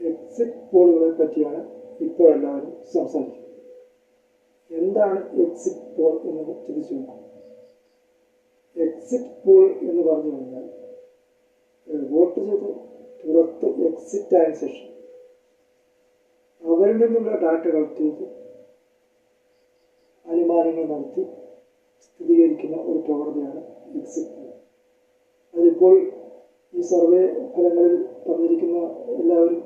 Exit പോളുകളെ പറ്റിയാണ് ഇപ്പോൾ എല്ലാവരും സംസാരിക്കുന്നത്. എന്താണ് എക്സിറ്റ് പോൾ എന്ന് ചിന്തിച്ചു നോക്കും. എക്സിറ്റ് പോൾ എന്ന് പറഞ്ഞു കഴിഞ്ഞാൽ വോട്ട് ചെയ്ത് പുറത്ത് എക്സിറ്റ് ആയ ശേഷം അവരിൽ നിന്നുള്ള ഡാറ്റ കളക്ട് ചെയ്ത് അനുമാനങ്ങൾ നടത്തി സ്ഥിരീകരിക്കുന്ന ഒരു പ്രവണതയാണ് എക്സിറ്റ് പോൾ. അതിപ്പോൾ ഈ സർവേ ഫലങ്ങളിൽ പറഞ്ഞിരിക്കുന്ന എല്ലാവരും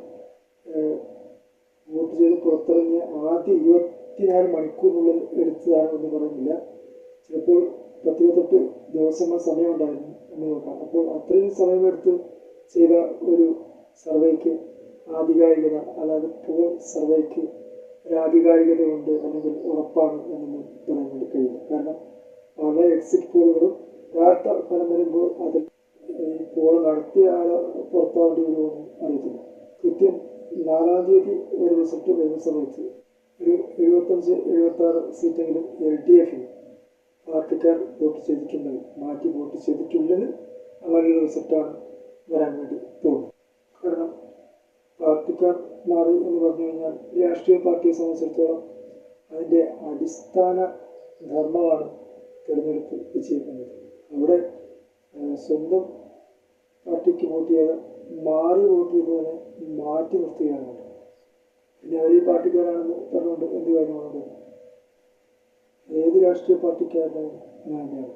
വോട്ട് ചെയ്ത് പുറത്തിറങ്ങിയ ആദ്യ 24 മണിക്കൂറിനുള്ളിൽ എടുത്തതാണ് എന്ന് പറയുന്നില്ല. ചിലപ്പോൾ 10-28 ദിവസങ്ങൾ സമയമുണ്ടായിരുന്നു എന്ന് നോക്കാം. അപ്പോൾ അത്രയും സമയമെടുത്ത് ചെയ്ത ഒരു സർവേക്ക് ആധികാരികത, അല്ലാതെ പോൾ സർവേക്ക് ഒരു ആധികാരികത ഉണ്ട് അല്ലെങ്കിൽ ഉറപ്പാണ് എന്നൊന്നും പറയാൻ വേണ്ടി കഴിയില്ല. കാരണം പല എക്സിറ്റ് പോളുകളും യഥാർത്ഥ ഫലം വരുമ്പോൾ അതിൽ ഈ പോൾ നടത്തിയ ആളെ പുറത്താവേണ്ടി വരുമെന്ന് അറിയത്തില്ല. കൃത്യം 4-ാം തീയതി ഒരു റിസൾട്ട് വരുന്ന സമയത്ത് ഒരു 75-76 സീറ്റെങ്കിലും LDFന് പാർട്ടിക്കാർ വോട്ട് ചെയ്തിട്ടുണ്ടെങ്കിൽ, മാറ്റി വോട്ട് ചെയ്തിട്ടുണ്ടെങ്കിൽ അങ്ങനെയൊരു റിസൾട്ടാണ് വരാൻ വേണ്ടി തോന്നുന്നത്. കാരണം പാർട്ടിക്കാർ മാറി എന്ന് പറഞ്ഞു കഴിഞ്ഞാൽ രാഷ്ട്രീയ പാർട്ടിയെ സംബന്ധിച്ചിടത്തോളം അതിൻ്റെ അടിസ്ഥാന ധർമ്മമാണ് തിരഞ്ഞെടുപ്പ് വിജയിക്കുന്നത്. അവിടെ സ്വന്തം പാർട്ടിക്ക് വോട്ട് ചെയ്ത് മാറി വോട്ട് ചെയ്തവനെ മാറ്റി നിർത്തുകയാണ്. പിന്നെ അവർ ഈ പാർട്ടിക്കാരാണെന്ന് പറഞ്ഞുകൊണ്ട് എന്ത് കാര്യമാണത്? ഏത് രാഷ്ട്രീയ പാർട്ടിക്കാരുടെയും അങ്ങനെ തന്നെയാണ്.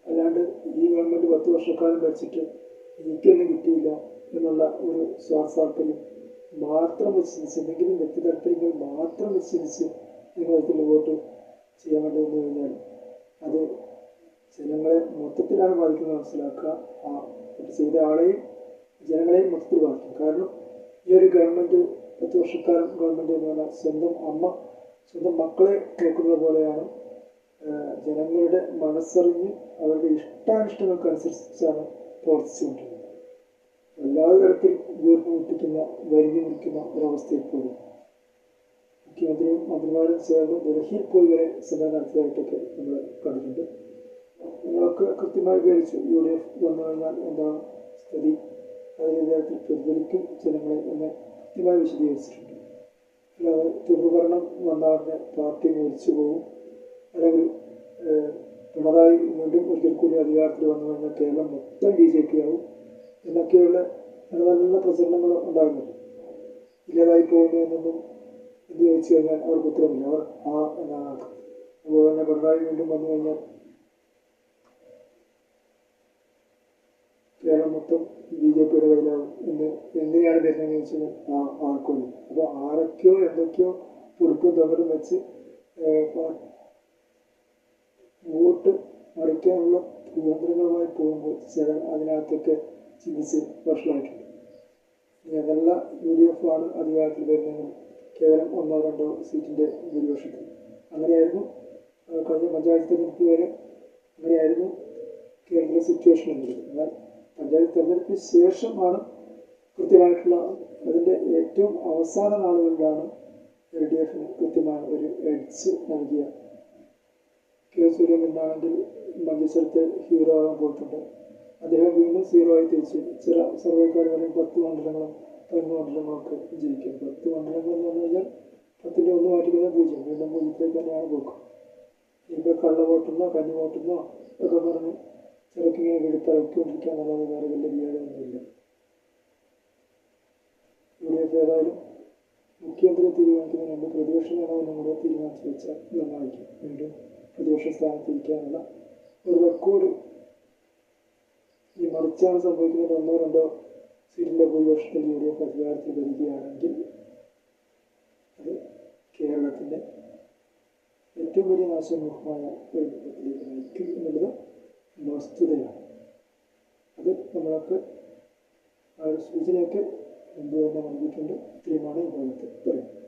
അല്ലാണ്ട് ഈ ഗവൺമെൻറ് 10 വർഷക്കാലം ഭരിച്ചിട്ട് എനിക്കൊന്നും കിട്ടിയില്ല എന്നുള്ള ഒരു സ്വാർത്ഥതാല്പര്യം മാത്രം വെച്ച് ചിന്തിച്ച്, എന്തെങ്കിലും വ്യക്തി താല്പര്യങ്ങൾ മാത്രം വെച്ച് ചിന്തിച്ച് നിങ്ങളത്തിൽ വോട്ട് ചെയ്യാൻ വേണ്ടി വന്നു കഴിഞ്ഞാൽ അത് ജനങ്ങളെ മൊത്തത്തിലാണ് ബാധിക്കുന്നത് മനസ്സിലാക്കുക. ആ വോട്ട് ചെയ്ത ആളെയും ജനങ്ങളെയും മൊത്തത്തിൽ ബാധിക്കും. കാരണം ഈ ഒരു ഗവൺമെൻറ് 10 വർഷക്കാലം ഗവൺമെൻറ് എന്ന് പറഞ്ഞാൽ സ്വന്തം അമ്മ സ്വന്തം മക്കളെ നോക്കുന്നത് പോലെയാണ്. ജനങ്ങളുടെ മനസ്സറിഞ്ഞ് അവരുടെ ഇഷ്ടാനിഷ്ടങ്ങൾക്കനുസരിച്ചാണ് പ്രവർത്തിച്ചുകൊണ്ടിരുന്നത്. എല്ലാ തരത്തിൽ വീർപ്പ് മുട്ടിക്കുന്ന, വരിഞ്ഞു മുറിക്കുന്ന ഒരവസ്ഥയിൽ പോലും മുഖ്യമന്ത്രിയും മന്ത്രിമാരും ചേർന്ന് ഡൽഹിയിൽ പോയി വരെ സമരം നടത്തിയതായിട്ടൊക്കെ നമ്മൾ കണ്ടിട്ടുണ്ട്. നിങ്ങളൊക്കെ കൃത്യമായി വിവരിച്ചു UDF വന്നു കഴിഞ്ഞാൽ എന്താണ് സ്ഥിതി, അതിൻ്റെ തരത്തിൽ പ്രതിഫലിക്കും ജനങ്ങളെ എന്ന് കൃത്യമായി വിശദീകരിച്ചിട്ടുണ്ട്. അല്ലാതെ തുടർഭരണം വന്നാളുടെ പാർട്ടി മരിച്ചു പോകും, അല്ലെങ്കിൽ പിണറായി വീണ്ടും ഒരിക്കൽ കൂടി അധികാരത്തിൽ വന്നു കഴിഞ്ഞാൽ കേരളം മൊത്തം BJP ആവും എന്നൊക്കെയുള്ള നല്ല പ്രചരണങ്ങൾ ഉണ്ടാകുന്നുണ്ട്. ഇല്ലാതായി പോകുന്നു എന്നൊന്നും എന്ത് ചോദിച്ചു കഴിഞ്ഞാൽ അവർക്ക് ഉത്തരമില്ല. അവർ എന്നാണ്. അതുപോലെ തന്നെ പിണറായി വീണ്ടും വന്നു കഴിഞ്ഞാൽ കേരളം മൊത്തം BJPയുടെ കയ്യിലാവും എന്ന് എങ്ങനെയാണ് വരുന്നതെന്ന് ചോദിച്ചു കഴിഞ്ഞാൽ ആർക്കും. അപ്പോൾ ആരൊക്കെയോ എന്തൊക്കെയോ പൊടുപ്പും തൊകലും വെച്ച് വോട്ട് മറിക്കാനുള്ള തന്ത്രങ്ങളുമായി പോകുമ്പോൾ ചില അതിനകത്തൊക്കെ ചിന്തിച്ച് വഷളായിട്ടുണ്ട്. ഇനി അതല്ല UDF ആണ് അധികാരത്തിൽ വരുന്നതെങ്കിൽ കേവലം 1-2 സീറ്റിൻ്റെ ഭൂരിപക്ഷത്തിൽ. അങ്ങനെയായിരുന്നു കഴിഞ്ഞ പഞ്ചായത്ത് തെരഞ്ഞെടുപ്പ് വരെ അങ്ങനെയായിരുന്നു കേരളത്തിലെ സിറ്റുവേഷൻ എന്നുള്ളത്. എന്നാൽ പഞ്ചായത്ത് തെരഞ്ഞെടുപ്പിന് ശേഷമാണ് കൃത്യമായിട്ടുള്ള അതിൻ്റെ ഏറ്റവും അവസാന നാളുകളിലാണ് LDFന് കൃത്യമായ ഒരു എഡ്ജ് നൽകിയ K. സുരേന്ദ്രനാണെങ്കിൽ മഞ്ചേശ്വരത്തെ ഹീറോ ആകാൻ പോയിട്ടുണ്ട്. അദ്ദേഹം വീണ്ടും 0 ആയി തിരിച്ചു. ചില സർവേക്കാർ പറയും 10 മണ്ഡലങ്ങളും 11 മണ്ഡലങ്ങളൊക്കെ ജയിക്കും. 10 മണ്ഡലങ്ങൾ എന്ന് പറഞ്ഞു കഴിഞ്ഞാൽ 10ൻ്റെ 1 മാറ്റിക്കുന്ന 0, വീണ്ടും 0ത്തിലേക്ക് തന്നെയാണ് പോക്ക്. ഇപ്പോൾ കള്ള വോട്ടെന്നോ കന്നി വോട്ടെന്നോ ഒക്കെ പറഞ്ഞ് ചിലക്കിങ്ങനെ വെടിപ്പറക്കൊണ്ടിരിക്കാൻ നല്ലത് വേറെ വലിയ വിചാരമൊന്നുമില്ല. UDF ഏതായാലും മുഖ്യമന്ത്രിയെ തീരുമാനിക്കുന്നതിന് മുമ്പ് പ്രതിപക്ഷ നേതാവിനും കൂടെ തീരുമാനിച്ചു വെച്ചാൽ നന്നായിരിക്കും. വീണ്ടും പ്രതിപക്ഷ സ്ഥാനത്തിരിക്കാനുള്ള ഒരു റെക്കോർഡ് ഈ മറിച്ചാണ് സംഭവിക്കുന്നത്. 1-2 സീറ്റിൻ്റെ ഭൂരിപക്ഷത്തിൽ UDF അധികാരത്തിൽ വരികയാണെങ്കിൽ അത് കേരളത്തിൻ്റെ ഏറ്റവും വലിയ നാശോന്മുഖമായ ഒരു വിപത്തിലേക്ക് നയിക്കും എന്നുള്ളത് വസ്തുതയാണ്. അത് നമ്മളൊക്കെ ആ ഒരു സൂചനയൊക്കെ മുമ്പ് തന്നെ നൽകിയിട്ടുണ്ട്. ഇത്രയുമാണ് ഈ ഭാഗത്ത് പറയുന്നത്.